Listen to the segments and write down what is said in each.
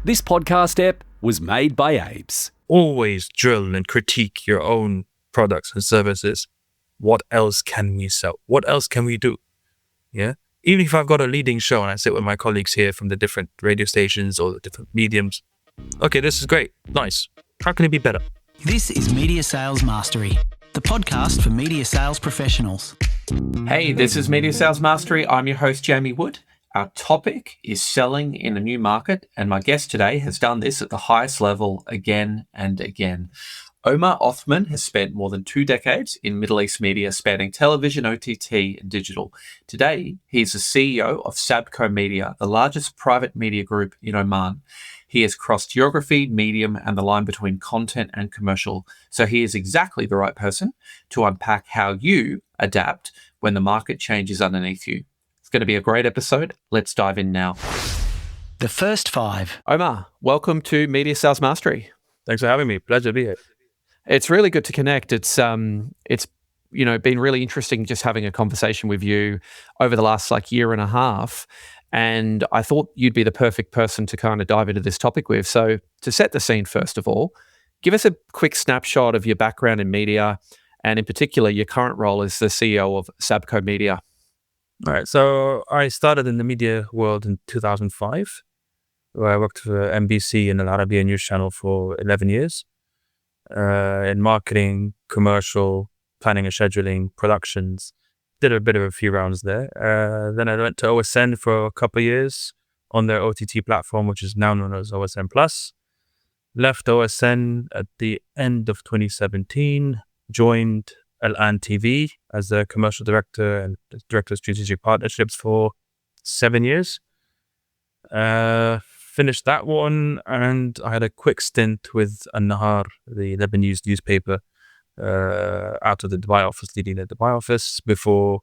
This podcast ep was made by Abes. Always drill and critique your own products and services. What else can we sell? What else can we do? Yeah. Even if I've got a leading show and I sit with my colleagues here from the different radio stations or the different mediums. Okay, this is great. Nice. How can it be better? This is Media Sales Mastery, the podcast for media sales professionals. Hey, this is Media Sales Mastery. I'm your host, Jamie Wood. Our topic is selling in a new market, and my guest today has done this at the highest level again and again. Omar Othman has spent more than 2 decades in Middle East media, spanning television, OTT, and digital. Today, he's the CEO of SABCO Media, the largest private media group in Oman. He has crossed geography, medium, and the line between content and commercial. So he is exactly the right person to unpack how you adapt when the market changes underneath you. It's going to be a great episode. Let's dive in now. The first 5. Omar, welcome to Media Sales Mastery. Thanks for having me. Pleasure to be here. It's really good to connect. It's been really interesting just having a conversation with you over the last year and a half. And I thought you'd be the perfect person to kind of dive into this topic with. So to set the scene, first of all, give us a quick snapshot of your background in media and in particular, your current role as the CEO of SABCO Media. All right. So I started in the media world in 2005, where I worked for NBC and Al Arabiya News Channel for 11 years in marketing, commercial, planning and scheduling, productions. Did a bit of a few rounds there. Then I went to OSN for a couple of years on their OTT platform, which is now known as OSN Plus. Left OSN at the end of 2017, joined Al-An TV as the commercial director and director of strategic partnerships for 7 years. Finished that one, and I had a quick stint with An-Nahar, the Lebanese newspaper, out of the Dubai office, leading the Dubai office, before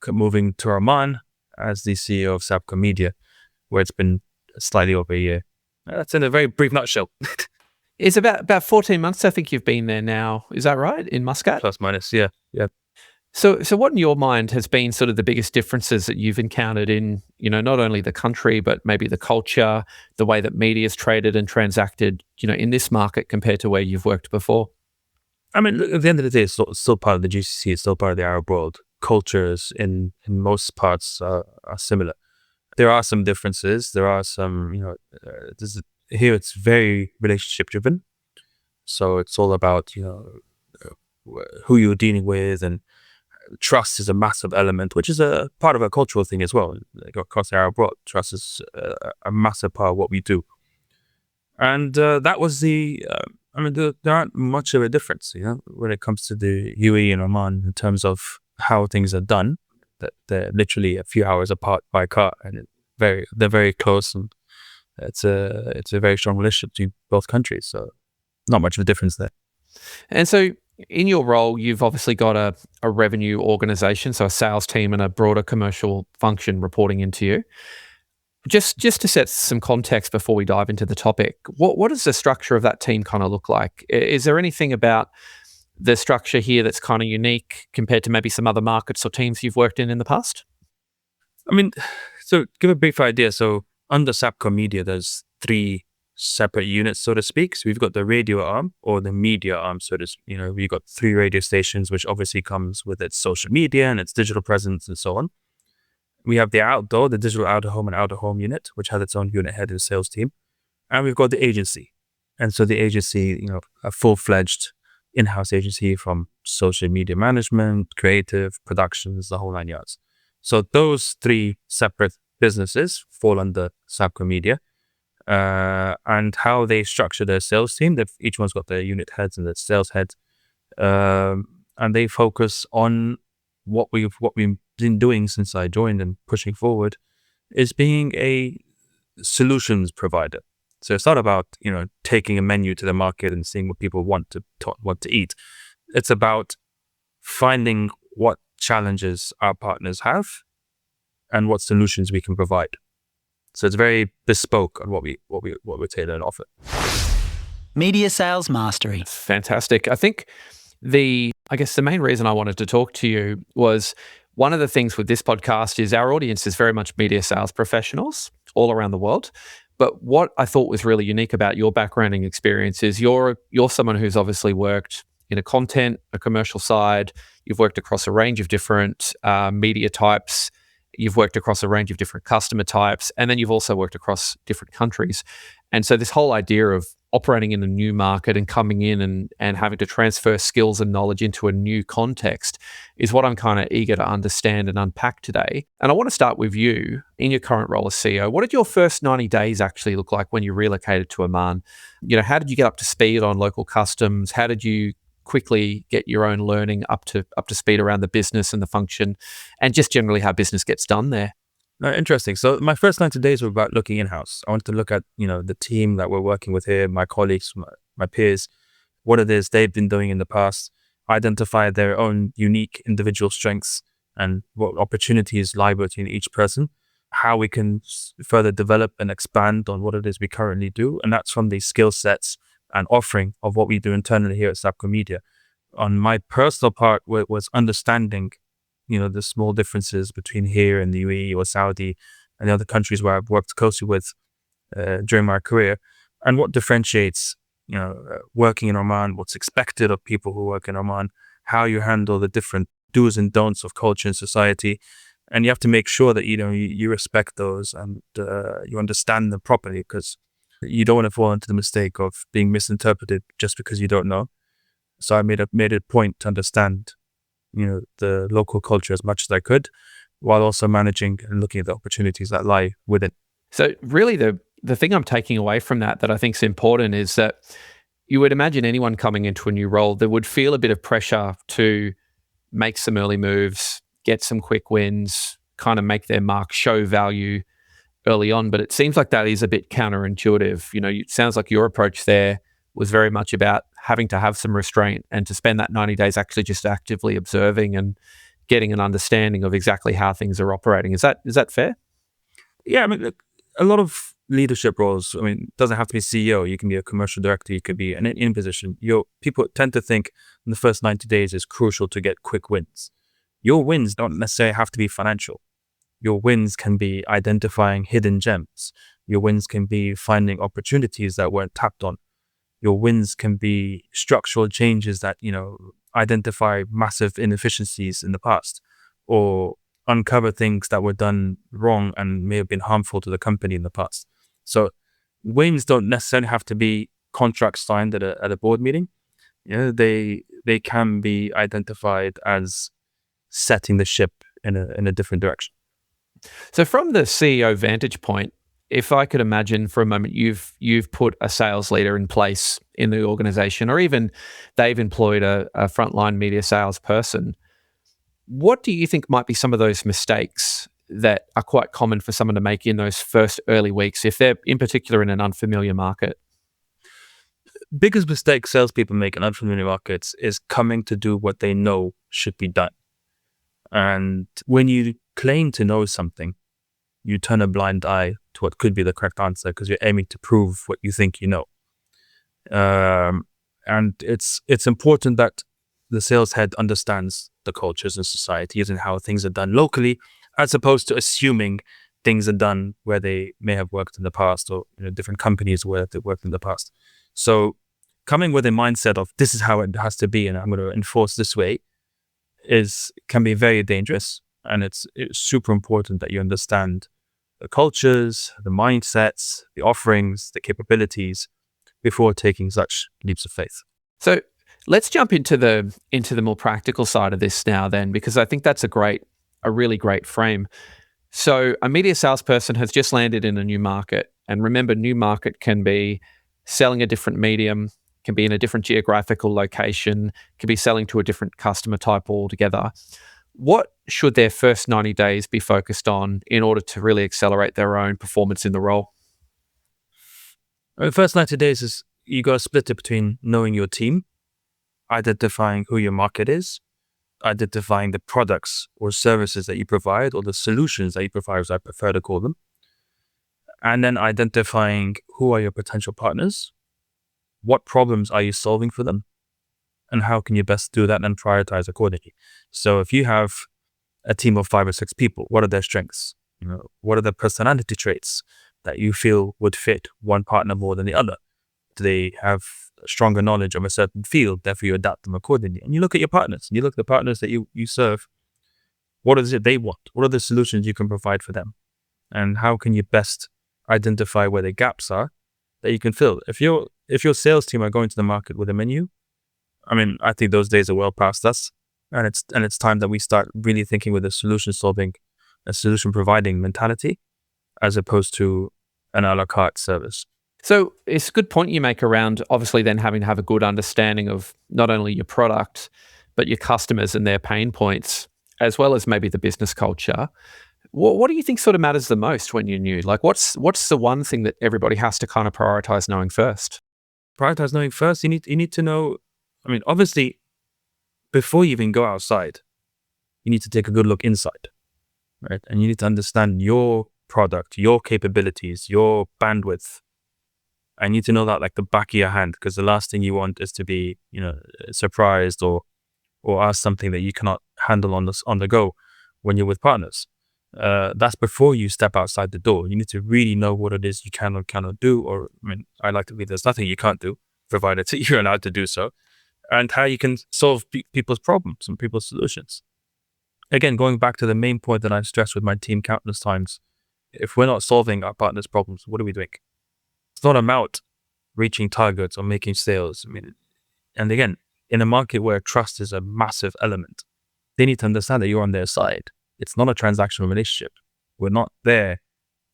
moving to Oman as the CEO of SABCO Media, where it's been slightly over a year. That's in a very brief nutshell. It's about 14 months, I think you've been there now. Is that right, in Muscat? Plus minus, yeah. So what in your mind has been sort of the biggest differences that you've encountered in, not only the country, but maybe the culture, the way that media is traded and transacted, in this market compared to where you've worked before? I mean, look, at the end of the day, it's still part of the GCC, it's still part of the Arab world. Cultures in most parts are similar. There are some differences. There are some, here it's very relationship driven. So it's all about, who you're dealing with, and trust is a massive element, which is a part of a cultural thing as well. Across the Arab world, trust is a massive part of what we do. And that was there aren't much of a difference, when it comes to the UAE and Oman in terms of how things are done. That they're literally a few hours apart by car, and they're very close, and it's a very strong relationship between both countries. So not much of a difference there. And so in your role, you've obviously got a revenue organization, so a sales team and a broader commercial function reporting into you. Just to set some context before we dive into the topic, what does the structure of that team kind of look like? Is there anything about the structure here that's kind of unique compared to maybe some other markets or teams you've worked in the past? I mean, so give a brief idea. So under SABCO Media, there's 3 separate units, so to speak. So we've got the radio arm or the media arm. So we've got 3 radio stations, which obviously comes with its social media and its digital presence and so on. We have the digital out-of-home and out-of-home unit, which has its own unit head and sales team. And we've got the agency. And so the agency, a full-fledged in-house agency from social media management, creative, productions, the whole 9 yards. So those 3 separate businesses fall under SABCO Media. And how they structure their sales team, each one's got their unit heads and their sales heads. And they focus on what we've been doing since I joined and pushing forward is being a solutions provider. So it's not about, taking a menu to the market and seeing what people want to eat. It's about finding what challenges our partners have and what solutions we can provide. So it's very bespoke on what we're tailored and offer. Media Sales Mastery. Fantastic. I think the main reason I wanted to talk to you was one of the things with this podcast is our audience is very much media sales professionals all around the world. But what I thought was really unique about your background and experience is you're someone who's obviously worked in a commercial side. You've worked across a range of different media types. You've worked across a range of different customer types, and then you've also worked across different countries. And so this whole idea of operating in a new market and coming in and having to transfer skills and knowledge into a new context is what I'm kind of eager to understand and unpack today. And I want to start with you in your current role as CEO. What did your first 90 days actually look like when you relocated to Oman? How did you get up to speed on local customs? How did you quickly get your own learning up to speed around the business and the function, and just generally how business gets done there? Interesting. So my first 90 days were about looking in-house. I wanted to look at, the team that we're working with here, my colleagues, my peers, what it is they've been doing in the past, identify their own unique individual strengths and what opportunities lie between each person, how we can further develop and expand on what it is we currently do. And that's from the skill sets and offering of what we do internally here at SABCO Media. On my personal part, was understanding the small differences between here and the UAE or Saudi and the other countries where I've worked closely with during my career, and what differentiates, working in Oman, what's expected of people who work in Oman, how you handle the different do's and don'ts of culture and society. And you have to make sure that, you respect those and you understand them properly, because you don't want to fall into the mistake of being misinterpreted just because you don't know. So I made it a point to understand the local culture as much as I could, while also managing and looking at the opportunities that lie within. So really the thing I'm taking away from that I think is important is that you would imagine anyone coming into a new role, they would feel a bit of pressure to make some early moves, get some quick wins, kind of make their mark, show value early on. But it seems like that is a bit counterintuitive. It sounds like your approach there was very much about having to have some restraint and to spend that 90 days actually just actively observing and getting an understanding of exactly how things are operating. Is that fair? Yeah, I mean, look, a lot of leadership roles, it doesn't have to be CEO. You can be a commercial director. You could be in position. People tend to think in the first 90 days is crucial to get quick wins. Your wins don't necessarily have to be financial. Your wins can be identifying hidden gems. Your wins can be finding opportunities that weren't tapped on. Your wins can be structural changes that, identify massive inefficiencies in the past, or uncover things that were done wrong and may have been harmful to the company in the past. So wins don't necessarily have to be contracts signed at a board meeting. They can be identified as setting the ship in a different direction. So from the CEO vantage point, if I could imagine for a moment, you've put a sales leader in place in the organization, or even they've employed a frontline media sales person. What do you think might be some of those mistakes that are quite common for someone to make in those first early weeks, if they're in particular in an unfamiliar market? Biggest mistake salespeople make in unfamiliar markets is coming to do what they know should be done. And when you claim to know something, you turn a blind eye to what could be the correct answer because you're aiming to prove what you think you know. And it's important that the sales head understands the cultures and societies and how things are done locally, as opposed to assuming things are done where they may have worked in the past, or different companies where they've worked in the past. So coming with a mindset of this is how it has to be and I'm going to enforce this way can be very dangerous. And it's super important that you understand the cultures, the mindsets, the offerings, the capabilities before taking such leaps of faith. So let's jump into the more practical side of this now then, because I think that's a really great frame. So a media salesperson has just landed in a new market. And remember, new market can be selling a different medium, can be in a different geographical location, can be selling to a different customer type altogether. What should their first 90 days be focused on in order to really accelerate their own performance in the role? The first 90 days is you got to split it between knowing your team, identifying who your market is, identifying the products or services that you provide, or the solutions that you provide, as I prefer to call them, and then identifying who are your potential partners, what problems are you solving for them, and how can you best do that and prioritize accordingly. So if you have a team of 5 or 6 people, what are their strengths? What are their personality traits that you feel would fit one partner more than the other? Do they have stronger knowledge of a certain field, therefore you adapt them accordingly? And you look at your partners, and you look at the partners that you serve. What is it they want? What are the solutions you can provide for them? And how can you best identify where the gaps are that you can fill? If your sales team are going to the market with a menu, I mean, I think those days are well past us, and it's time that we start really thinking with a solution solving, a solution providing mentality, as opposed to an a la carte service. So it's a good point you make around obviously then having to have a good understanding of not only your product, but your customers and their pain points, as well as maybe the business culture. What do you think sort of matters the most when you're new? Like what's the one thing that everybody has to kind of prioritize knowing first? Prioritize knowing first. You need to know. I mean, obviously, before you even go outside, you need to take a good look inside, right? And you need to understand your product, your capabilities, your bandwidth. I need to know that like the back of your hand, because the last thing you want is to be, surprised or ask something that you cannot handle on the go when you're with partners. That's before you step outside the door. You need to really know what it is you can or cannot do. Or, I mean, I like to believe there's nothing you can't do, provided that you're allowed to do so, and how you can solve people's problems and people's solutions. Again, going back to the main point that I've stressed with my team countless times, if we're not solving our partners' problems, what are we doing? It's not about reaching targets or making sales. I mean, and again, in a market where trust is a massive element, they need to understand that you're on their side. It's not a transactional relationship. We're not there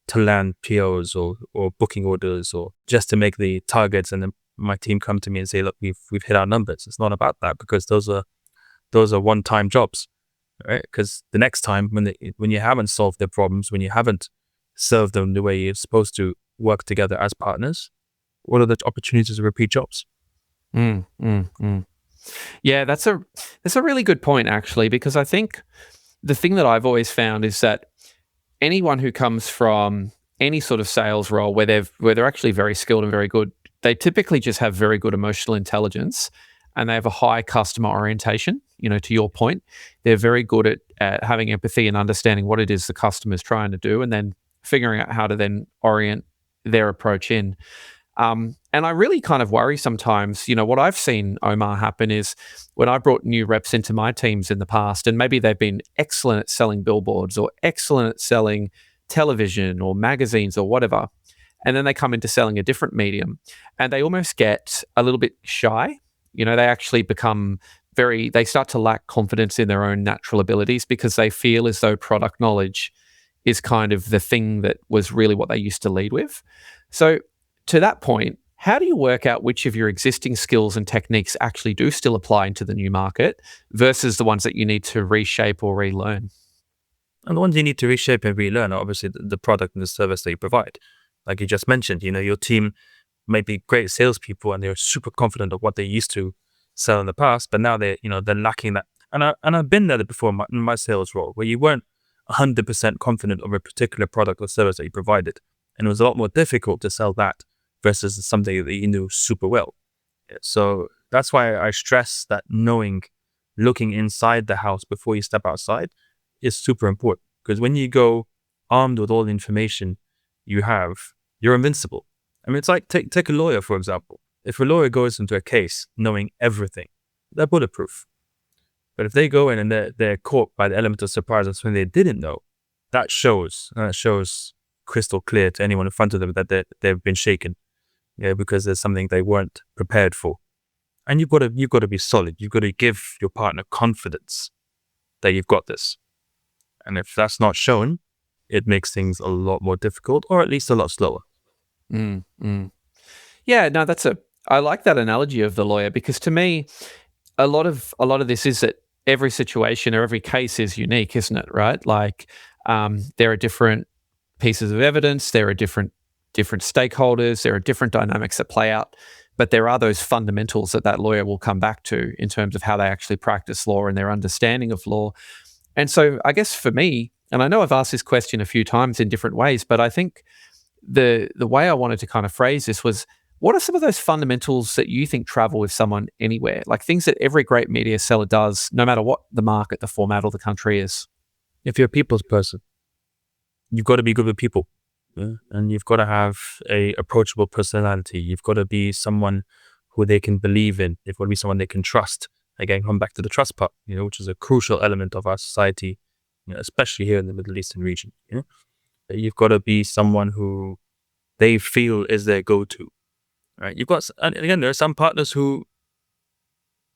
to land POs or booking orders or just to make the targets and then my team come to me and say, look, we've hit our numbers. It's not about that, because those are one-time jobs, right? Because the next time when you haven't solved their problems, when you haven't served them the way you're supposed to work together as partners, what are the opportunities to repeat jobs? Yeah, that's a really good point actually, because I think the thing that I've always found is that anyone who comes from any sort of sales role where they're actually very skilled and very good, they typically just have very good emotional intelligence and they have a high customer orientation. To your point, they're very good at having empathy and understanding what it is the customer's trying to do and then figuring out how to then orient their approach in. And I really kind of worry sometimes, what I've seen, Omar, happen is when I brought new reps into my teams in the past, and maybe they've been excellent at selling billboards or excellent at selling television or magazines or whatever, and then they come into selling a different medium and they almost get a little bit shy. They actually become they start to lack confidence in their own natural abilities because they feel as though product knowledge is kind of the thing that was really what they used to lead with. So to that point, how do you work out which of your existing skills and techniques actually do still apply into the new market versus the ones that you need to reshape or relearn? And the ones you need to reshape and relearn are obviously the product and the service that you provide. Like you just mentioned, your team may be great salespeople and they're super confident of what they used to sell in the past, but now they're lacking that. And I've been there before in my sales role where you weren't 100% confident of a particular product or service that you provided. And it was a lot more difficult to sell that versus something that you knew super well. So that's why I stress that looking inside the house before you step outside is super important. Because when you go armed with all the information you have, you're invincible. I mean, it's like, take a lawyer, for example. If a lawyer goes into a case knowing everything, they're bulletproof. But if they go in and they're caught by the element of surprise of something they didn't know, that shows crystal clear to anyone in front of them that they've been shaken, because there's something they weren't prepared for. And you've got to be solid. You've got to give your partner confidence that you've got this. And if that's not shown, it makes things a lot more difficult, or at least a lot slower. Yeah, no, I like that analogy of the lawyer, because to me, a lot of this is that every situation or every case is unique, isn't it? Right? Like there are different pieces of evidence, there are different stakeholders, there are different dynamics that play out, but there are those fundamentals that lawyer will come back to in terms of how they actually practice law and their understanding of law. And so I guess for me, and I know I've asked this question a few times in different ways, but I think the way I wanted to kind of phrase this was, what are some of those fundamentals that you think travel with someone anywhere? Like things that every great media seller does, no matter what the market, the format, or the country is? If you're a people's person, you've got to be good with people. And you've got to have a approachable personality. You've got to be someone who they can believe in. You've got to be someone they can trust. Again, come back to the trust part, which is a crucial element of our society, especially here in the Middle Eastern region. You've got to be someone who they feel is their go-to, right? And again, there are some partners who,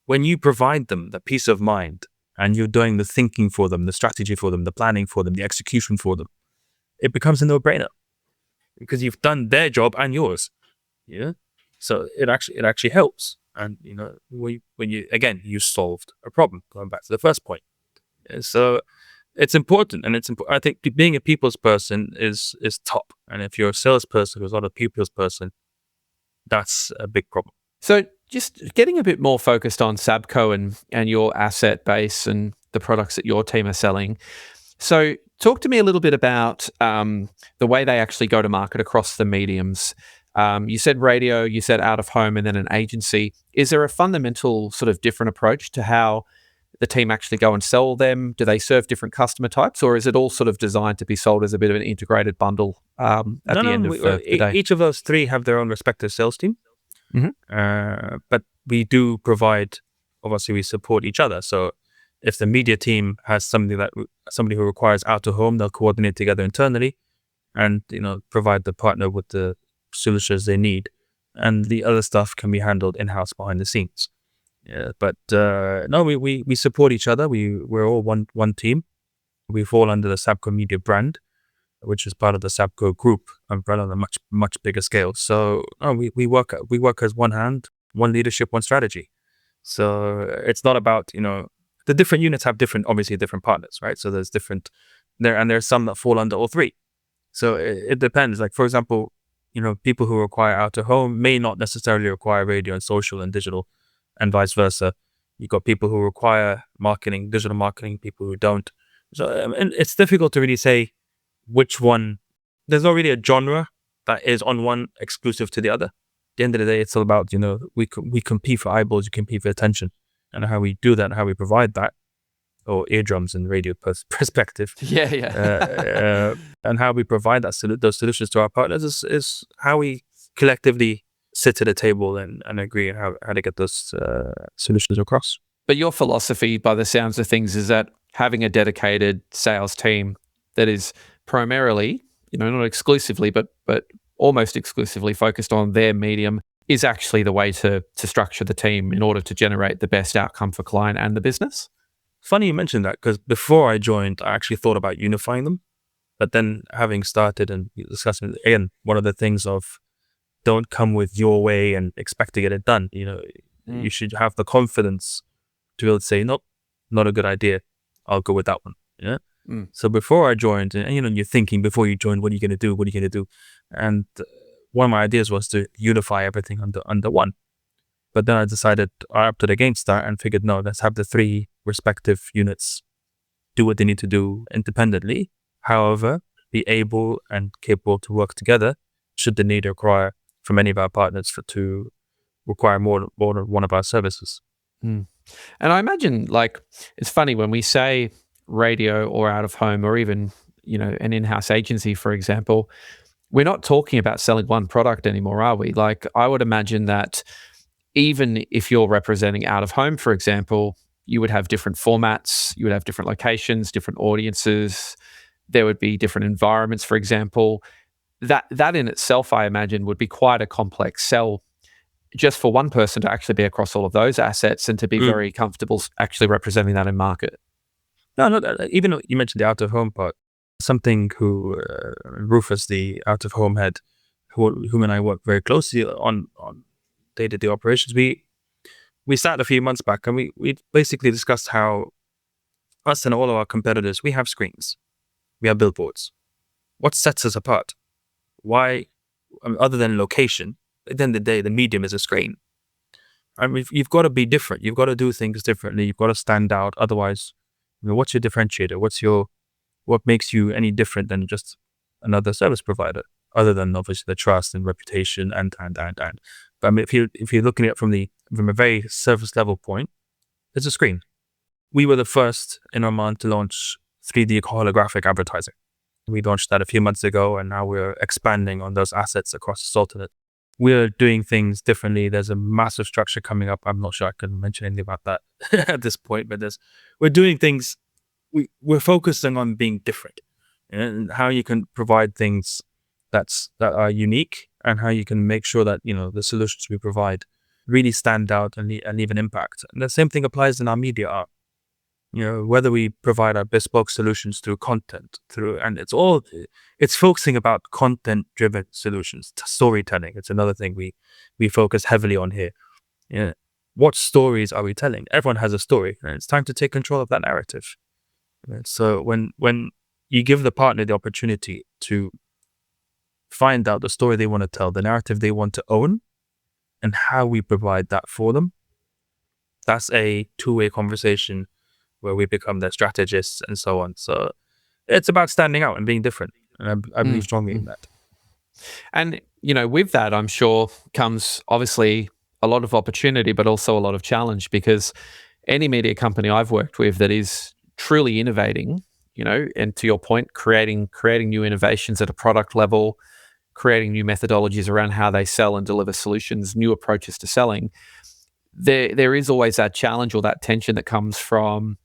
when you provide them the peace of mind and you're doing the thinking for them, the strategy for them, the planning for them, the execution for them, it becomes a no-brainer because you've done their job and yours. Yeah. So it actually helps. And, when you solved a problem, going back to the first point. So it's important. And I think being a people's person is top. And if you're a salesperson who's not a people's person, that's a big problem. So just getting a bit more focused on SABCO and your asset base and the products that your team are selling. So talk to me a little bit about the way they actually go to market across the mediums. You said radio, you said out of home, and then an agency. Is there a fundamental sort of different approach to how the team actually go and sell them? Do they serve different customer types, or is it all sort of designed to be sold as a bit of an integrated bundle at the end of the day? Each of those three have their own respective sales team. Mm-hmm. But we do provide, obviously we support each other. So if the media team has somebody who requires out of home, they'll coordinate together internally and, provide the partner with the solutions they need. And the other stuff can be handled in-house behind the scenes. Yeah, but no, we support each other. We're all one team. We fall under the SABCO Media brand, which is part of the SABCO group umbrella on a much bigger scale. So we work as one hand, one leadership, one strategy. So it's not about the different units have obviously different partners, right? So there's different there's some that fall under all three. So it depends. Like for example, people who require out of home may not necessarily require radio and social and digital, and vice versa. You've got people who require marketing, digital marketing, people who don't. So and it's difficult to really say which one. There's not really a genre that is on one exclusive to the other. At the end of the day, it's all about, we compete for eyeballs, you compete for attention, and how we do that and how we provide that, or eardrums and radio perspective. Yeah. And how we provide those solutions to our partners is how we collectively sit at a table and agree on how to get those solutions across. But your philosophy, by the sounds of things, is that having a dedicated sales team that is primarily, not exclusively, but almost exclusively focused on their medium is actually the way to structure the team in order to generate the best outcome for client and the business? Funny you mentioned that, because before I joined, I actually thought about unifying them. But then having started and discussing, again, one of the things of don't come with your way and expect to get it done. You should have the confidence to be able to say, nope, not a good idea. I'll go with that one. Yeah. So before I joined, and you're thinking before you join, what are you going to do? What are you going to do? And one of my ideas was to unify everything under one. But then I opted against that and figured, no, let's have the three respective units do what they need to do independently. However, be able and capable to work together should the need require from any of our partners to require more than one of our services. And I imagine, it's funny when we say radio or out of home or even, an in-house agency, for example, we're not talking about selling one product anymore, are we? I would imagine that even if you're representing out of home, for example, you would have different formats, you would have different locations, different audiences, there would be different environments, for example. That in itself, I imagine, would be quite a complex sell just for one person to actually be across all of those assets and to be very comfortable actually representing that in market. No, even though you mentioned the out-of-home part, something who Rufus, the out-of-home head, whom and I work very closely on day-to-day operations, we sat a few months back and we basically discussed how us and all of our competitors, we have screens, we have billboards. What sets us apart? Why, other than location, at the end of the day, the medium is a screen. You've got to be different. You've got to do things differently. You've got to stand out. Otherwise, what's your differentiator? What makes you any different than just another service provider? Other than obviously the trust and reputation and. But if you're looking at it from a very surface level point, it's a screen. We were the first in Oman to launch 3D holographic advertising. We launched that a few months ago, and now we're expanding on those assets across the Sultanate. We're doing things differently. There's a massive structure coming up. I'm not sure I can mention anything about that at this point, but we're doing things. We're focusing on being different, and how you can provide things that are unique, and how you can make sure that the solutions we provide really stand out and leave an impact. And the same thing applies in our media art. Whether we provide our bespoke solutions through content, and it's focusing about content-driven solutions. Storytelling, it's another thing we focus heavily on here. What stories are we telling? Everyone has a story, and it's time to take control of that narrative. So when you give the partner the opportunity to find out the story they want to tell, the narrative they want to own, and how we provide that for them, that's a two-way conversation where we become their strategists and so on. So it's about standing out and being different. And I believe strongly in that. And, with that, I'm sure comes obviously a lot of opportunity, but also a lot of challenge, because any media company I've worked with that is truly innovating, and to your point, creating new innovations at a product level, creating new methodologies around how they sell and deliver solutions, new approaches to selling, there is always that challenge or that tension that comes from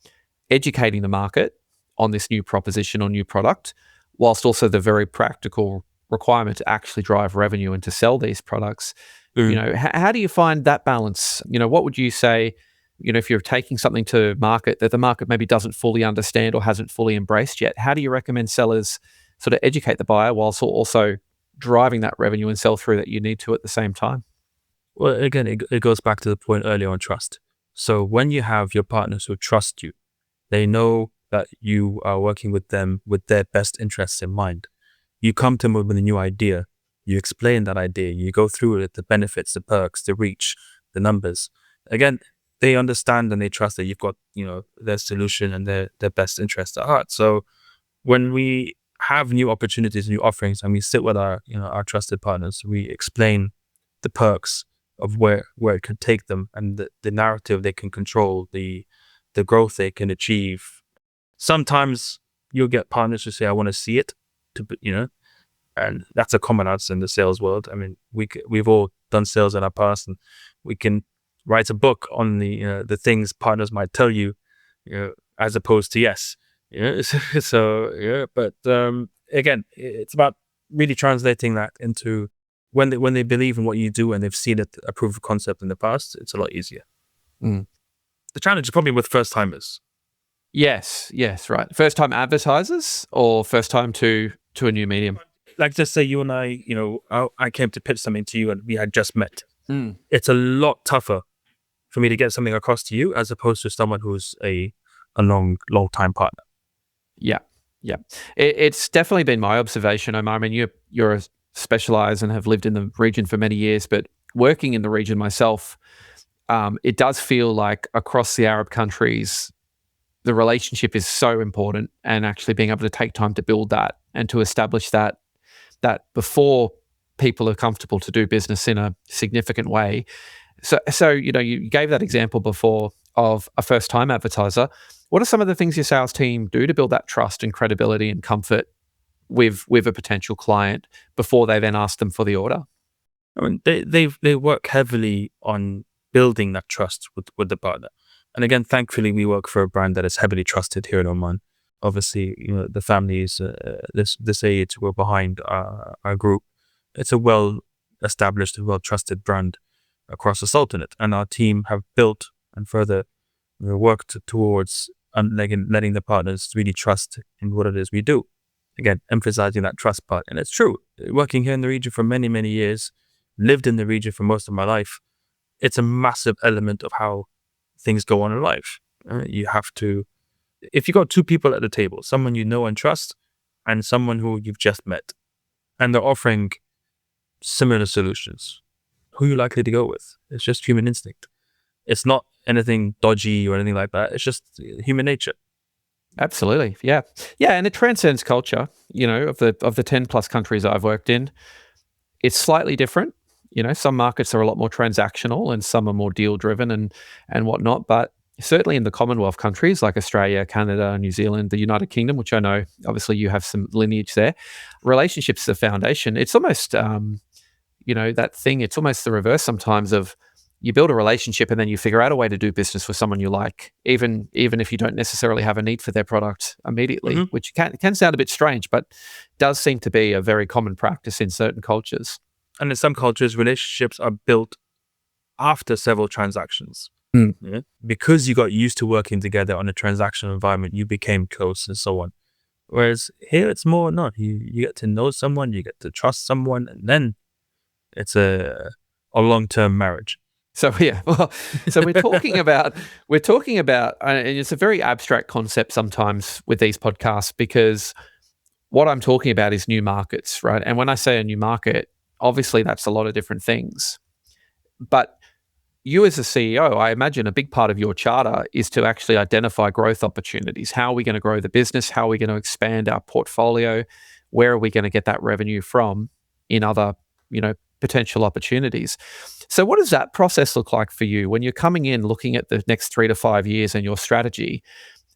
educating the market on this new proposition or new product, whilst also the very practical requirement to actually drive revenue and to sell these products. How do you find that balance? What would you say, if you're taking something to market that the market maybe doesn't fully understand or hasn't fully embraced yet, how do you recommend sellers sort of educate the buyer whilst also driving that revenue and sell through that you need to at the same time? Well, again, it goes back to the point earlier on trust. So when you have your partners who trust you, they know that you are working with them with their best interests in mind. You come to them with a new idea. You explain that idea. You go through it, the benefits, the perks, the reach, the numbers. Again, they understand and they trust that you've got, their solution and their best interests at heart. So when we have new opportunities, new offerings, and we sit with our trusted partners, we explain the perks of where it could take them, and the narrative they can control, the growth they can achieve. Sometimes you'll get partners who say, I want to see it, and that's a common answer in the sales world. I mean, we've all done sales in our past, and we can write a book on the things partners might tell you, as opposed to yes. But again, it's about really translating that into when they believe in what you do and they've seen it, a proof of concept in the past, it's a lot easier. The challenge is probably with first timers. Yes, right. First time advertisers or first time to a new medium? Like, just say you and I came to pitch something to you and we had just met. It's a lot tougher for me to get something across to you as opposed to someone who's a long time partner. Yeah. It's definitely been my observation, Omar. I mean, you're specialised and have lived in the region for many years, but working in the region myself, it does feel like across the Arab countries, the relationship is so important, and actually being able to take time to build that and to establish that before people are comfortable to do business in a significant way. So you gave that example before of a first-time advertiser. What are some of the things your sales team do to build that trust and credibility and comfort with a potential client before they then ask them for the order? I mean, they work heavily on building that trust with the partner. And again, thankfully, we work for a brand that is heavily trusted here in Oman. Obviously, the families, this age, were behind our group. It's a well-established, well-trusted brand across the Sultanate. And our team have built and further worked towards letting the partners really trust in what it is we do. Again, emphasizing that trust part. And it's true. Working here in the region for many, many years, lived in the region for most of my life, it's a massive element of how things go on in life. You have to, if you got two people at the table, someone you know and trust, and someone who you've just met, and they're offering similar solutions, who are you likely to go with? It's just human instinct. It's not anything dodgy or anything like that. It's just human nature. Absolutely. Yeah, and it transcends culture. Of the 10 plus countries I've worked in, it's slightly different. Some markets are a lot more transactional and some are more deal driven and whatnot. But certainly in the Commonwealth countries like Australia, Canada, New Zealand, the United Kingdom, which I know obviously you have some lineage there, relationships are the foundation. It's almost, that thing, it's almost the reverse sometimes of you build a relationship and then you figure out a way to do business with someone you like, even if you don't necessarily have a need for their product immediately, which can sound a bit strange, but does seem to be a very common practice in certain cultures. And in some cultures, relationships are built after several transactions. Yeah? Because you got used to working together on a transactional environment, you became close and so on. Whereas here, it's more not. You get to know someone, you get to trust someone, and then it's a long-term marriage. So so we're talking about, and it's a very abstract concept sometimes with these podcasts, because what I'm talking about is new markets, right? And when I say a new market, obviously that's a lot of different things. But you as a CEO, I imagine a big part of your charter is to actually identify growth opportunities. How are we going to grow the business? How are we going to expand our portfolio? Where are we going to get that revenue from in other, potential opportunities? So what does that process look like for you when you're coming in looking at the next 3 to 5 years and your strategy?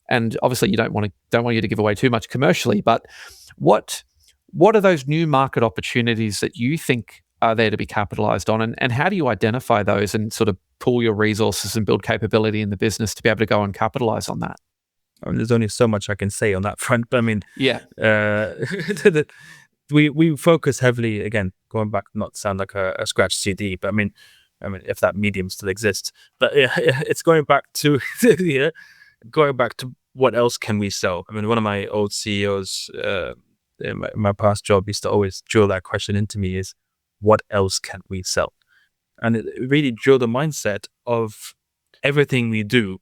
And obviously you don't want you to give away too much commercially, but what are those new market opportunities that you think are there to be capitalized on? And how do you identify those and sort of pool your resources and build capability in the business to be able to go and capitalize on that? I mean, there's only so much I can say on that front, but I mean, yeah, we focus heavily, again, going back, not to sound like a scratch CD, but I mean, if that medium still exists, but it's going back to what else can we sell? I mean, one of my old CEOs in my past job used to always drill that question into me is, what else can we sell? And it really drilled the mindset of everything we do.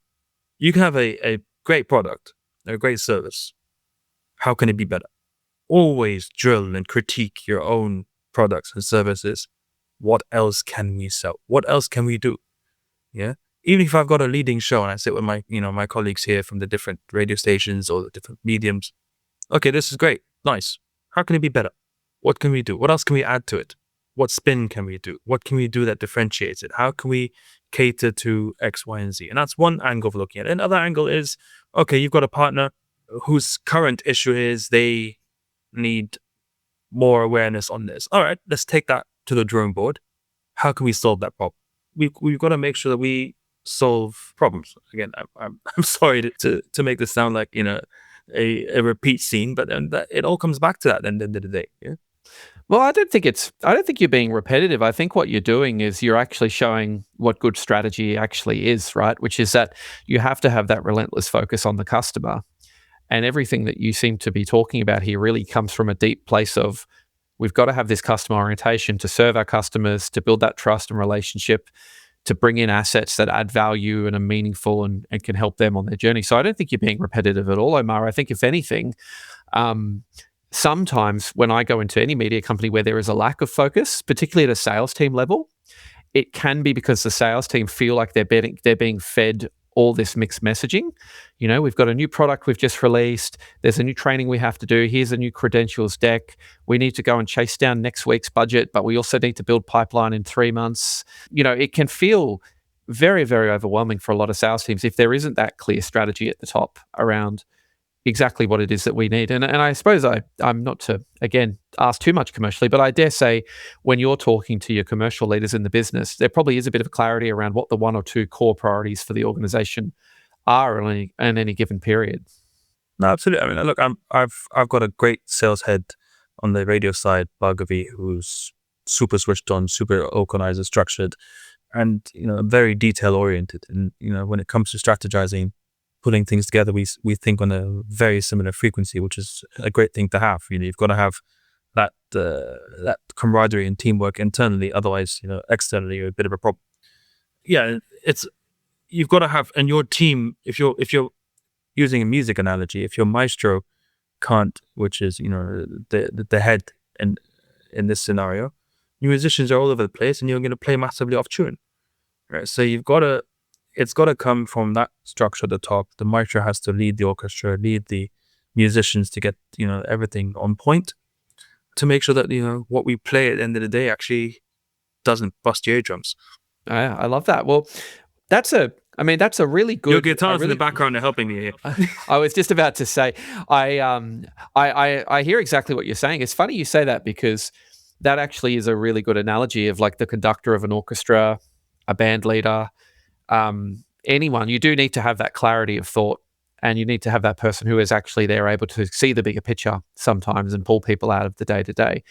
You can have a great product, a great service. How can it be better? Always drill and critique your own products and services. What else can we sell? What else can we do? Yeah. Even if I've got a leading show and I sit with my colleagues here from the different radio stations or the different mediums. Okay, this is great. Nice. How can it be better? What can we do? What else can we add to it? What spin can we do? What can we do that differentiates it? How can we cater to X, Y, and Z? And that's one angle of looking at it. Another angle is, okay, you've got a partner whose current issue is they need more awareness on this. All right, let's take that to the drawing board. How can we solve that problem? We've got to make sure that we solve problems. Again, I'm sorry to make this sound like a repeat scene, but that it all comes back to that at the end of the day. Yeah. Well, I don't think you're being repetitive. I think what you're doing is you're actually showing what good strategy actually is, right? Which is that you have to have that relentless focus on the customer. And everything that you seem to be talking about here really comes from a deep place of, we've got to have this customer orientation to serve our customers, to build that trust and relationship, to bring in assets that add value and are meaningful and can help them on their journey. So I don't think you're being repetitive at all, Omar. I think if anything, sometimes when I go into any media company where there is a lack of focus, particularly at a sales team level, it can be because the sales team feel like they're being fed all this mixed messaging. We've got a new product we've just released. There's a new training we have to do. Here's a new credentials deck. We need to go and chase down next week's budget, but we also need to build pipeline in 3 months. It can feel very, very overwhelming for a lot of sales teams if there isn't that clear strategy at the top around exactly what it is that we need. And I suppose I'm not to, again, ask too much commercially, but I dare say when you're talking to your commercial leaders in the business, there probably is a bit of clarity around what the 1 or 2 core priorities for the organization are in any given period. No, absolutely. I mean, look, I've got a great sales head on the radio side, Bhargavi, who's super switched on, super organized and structured, and very detail oriented. And when it comes to strategizing, putting things together, we think on a very similar frequency, which is a great thing to have. You've got to have that camaraderie and teamwork internally, otherwise, externally, you're a bit of a problem. Yeah, you've got to have, and your team, if you're using a music analogy, if your maestro can't, which is the head in this scenario, your musicians are all over the place, and you're going to play massively off tune, right? So it's got to come from that structure at the top. The maestro has to lead the orchestra, lead the musicians to get everything on point, to make sure that what we play at the end of the day actually doesn't bust your eardrums. I love that. Well, that's a I mean, that's a really good. Your guitars in the background are helping me here. I was just about to say, I hear exactly what you're saying. It's funny you say that because that actually is a really good analogy of like the conductor of an orchestra, a band leader, anyone. You do need to have that clarity of thought, and you need to have that person who is actually there, able to see the bigger picture sometimes and pull people out of the day to day.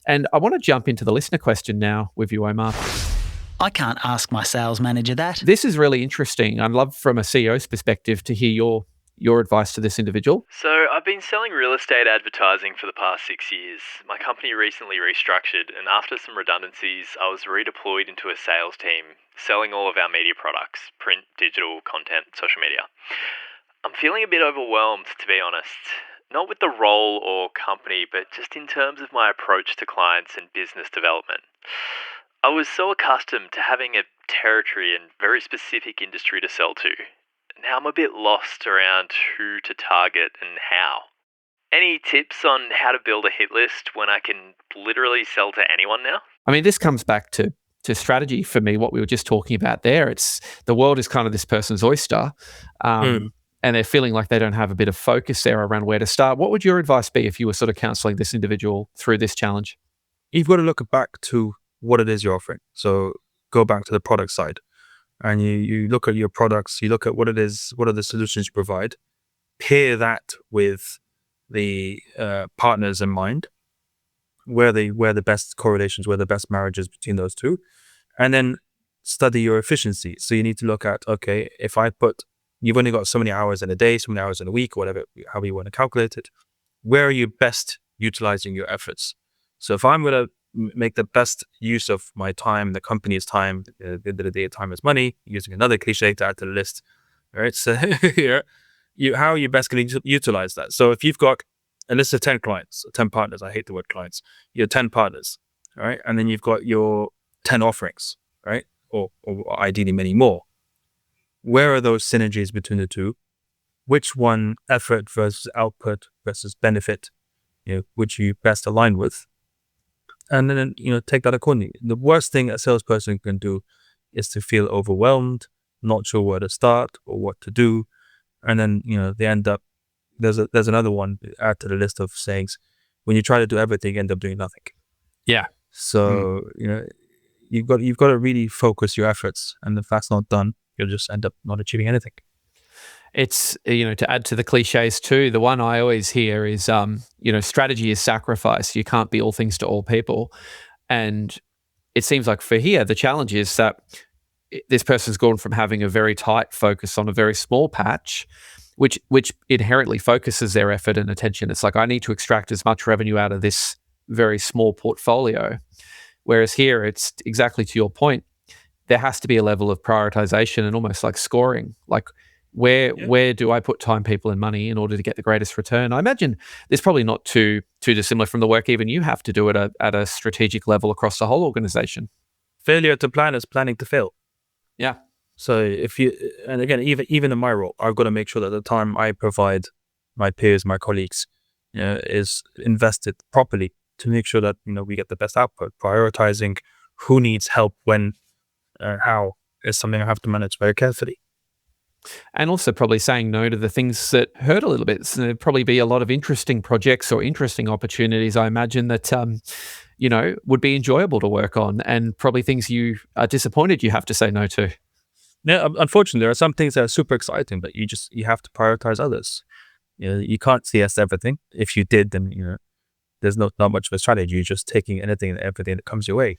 And I want to jump into the listener question now with you, Omar. I can't ask my sales manager that. This is really interesting. I'd love from a CEO's perspective to hear your advice to this individual. So I've been selling real estate advertising for the past 6 years. My company recently restructured, and after some redundancies, I was redeployed into a sales team, selling all of our media products: print, digital, content, social media. I'm feeling a bit overwhelmed, to be honest. Not with the role or company, but just in terms of my approach to clients and business development. I was so accustomed to having a territory and very specific industry to sell to. Now I'm a bit lost around who to target and how. Any tips on how to build a hit list when I can literally sell to anyone now? I mean, this comes back to strategy for me, what we were just talking about there. It's the world is kind of this person's oyster. And they're feeling like they don't have a bit of focus there around where to start. What would your advice be if you were sort of counseling this individual through this challenge? You've got to look back to what it is you're offering. So go back to the product side, and you look at your products, you look at what it is, what are the solutions you provide, pair that with the partners in mind, where the best correlations, where the best marriages between those two, and then study your efficiency. So you need to look at, okay, if I put, you've only got so many hours in a day, so many hours in a week, or whatever, however you want to calculate it, where are you best utilizing your efforts? So if I'm going to make the best use of my time, the company's time, the time is money, using another cliche to add to the list, right? So here, how are you best going to utilize that? So if you've got a list of 10 clients, 10 partners, I hate the word clients, you're 10 partners, all right? And then you've got your 10 offerings, right? Or ideally many more. Where are those synergies between the two? Which one, effort versus output versus benefit, which you best align with? And then, take that accordingly. The worst thing a salesperson can do is to feel overwhelmed, not sure where to start or what to do. And then, they end up, there's another one to add to the list of sayings. When you try to do everything, you end up doing nothing. Yeah. So, you've got to really focus your efforts. And if that's not done, you'll just end up not achieving anything. It's, to add to the cliches too, the one I always hear is, strategy is sacrifice. You can't be all things to all people. And it seems like for here, the challenge is that this person's gone from having a very tight focus on a very small patch, which inherently focuses their effort and attention. It's like, I need to extract as much revenue out of this very small portfolio. Whereas here, it's exactly to your point, there has to be a level of prioritization and almost like scoring. Like, where do I put time, people, and money in order to get the greatest return? I imagine it's probably not too dissimilar from the work even you have to do at a strategic level across the whole organization. Failure to plan is planning to fail. Yeah. So and again, even in my role, I've got to make sure that the time I provide my peers, my colleagues, is invested properly to make sure that we get the best output. Prioritizing who needs help when, how is something I have to manage very carefully. And also probably saying no to the things that hurt a little bit. So there'd probably be a lot of interesting projects or interesting opportunities, I imagine, that, would be enjoyable to work on, and probably things you are disappointed you have to say no to. Yeah, unfortunately, there are some things that are super exciting, but you have to prioritize others. You can't CS everything. If you did, then, there's not much of a strategy. You're just taking anything and everything that comes your way.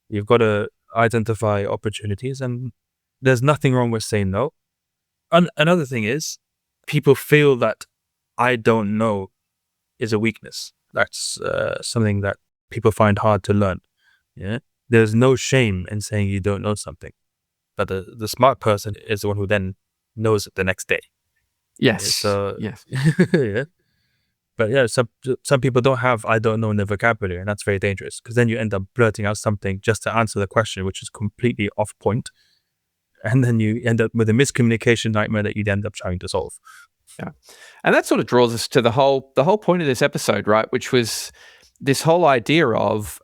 You've got to identify opportunities, and there's nothing wrong with saying no. Another thing is, people feel that I don't know is a weakness. That's something that people find hard to learn. Yeah, there's no shame in saying you don't know something, but the smart person is the one who then knows it the next day. Yes. So yes. Yeah. But yeah, some people don't have I don't know in their vocabulary, and that's very dangerous, because then you end up blurting out something just to answer the question, which is completely off point. And then you end up with a miscommunication nightmare that you'd end up trying to solve. Yeah. And that sort of draws us to the whole point of this episode, right? Which was this whole idea of,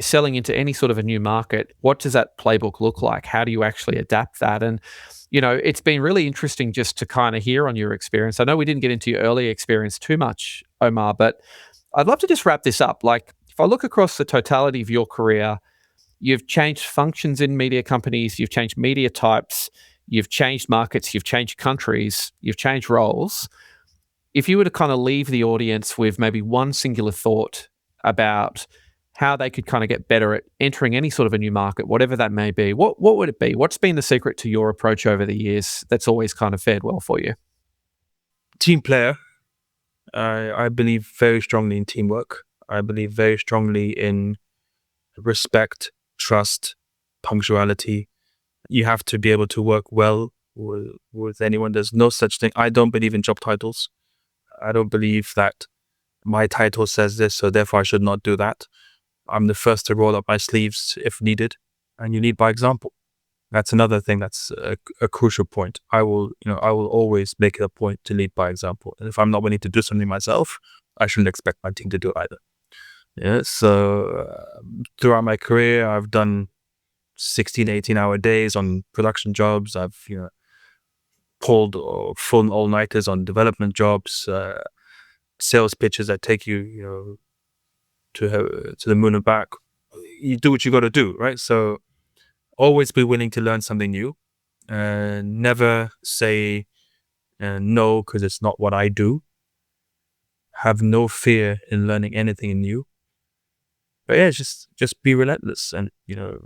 selling into any sort of a new market. What does that playbook look like? How do you actually adapt that? And, it's been really interesting just to kind of hear on your experience. I know we didn't get into your early experience too much, Omar, but I'd love to just wrap this up. Like, if I look across the totality of your career, you've changed functions in media companies, you've changed media types, you've changed markets, you've changed countries, you've changed roles. If you were to kind of leave the audience with maybe one singular thought about how they could kind of get better at entering any sort of a new market, whatever that may be, what would it be? What's been the secret to your approach over the years that's always kind of fared well for you? Team player. I believe very strongly in teamwork. I believe very strongly in respect, trust, punctuality. You have to be able to work well with anyone. There's no such thing. I don't believe in job titles. I don't believe that my title says this, so therefore I should not do that. I'm the first to roll up my sleeves if needed, and you lead by example. That's another thing that's a crucial point. I will always make it a point to lead by example. And if I'm not willing to do something myself, I shouldn't expect my team to do it either. Yeah. So throughout my career, I've done 16, 18-hour days on production jobs. I've pulled full all-nighters on development jobs, sales pitches that take you, to the moon and back. You do what you got to do, right? So always be willing to learn something new. Never say no because it's not what I do. Have no fear in learning anything new. But yeah, just be relentless and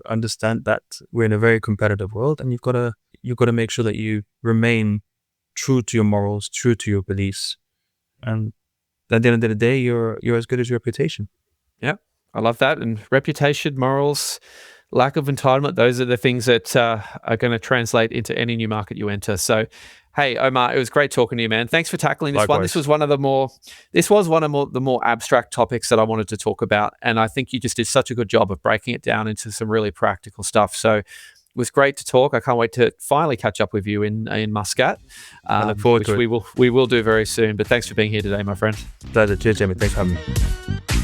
understand that we're in a very competitive world, and you've got to make sure that you remain true to your morals, true to your beliefs, and at the end of the day, you're as good as your reputation. Yeah, I love that. And reputation, morals, lack of entitlement, those are the things that are going to translate into any new market you enter. So, hey, Omar, it was great talking to you, man. Thanks for tackling this one. Likewise. This was one of the more abstract topics that I wanted to talk about. And I think you just did such a good job of breaking it down into some really practical stuff. So it was great to talk. I can't wait to finally catch up with you in Muscat. I look forward to it. We will do very soon. But thanks for being here today, my friend. Pleasure. Cheers, Jamie. Thanks for having me.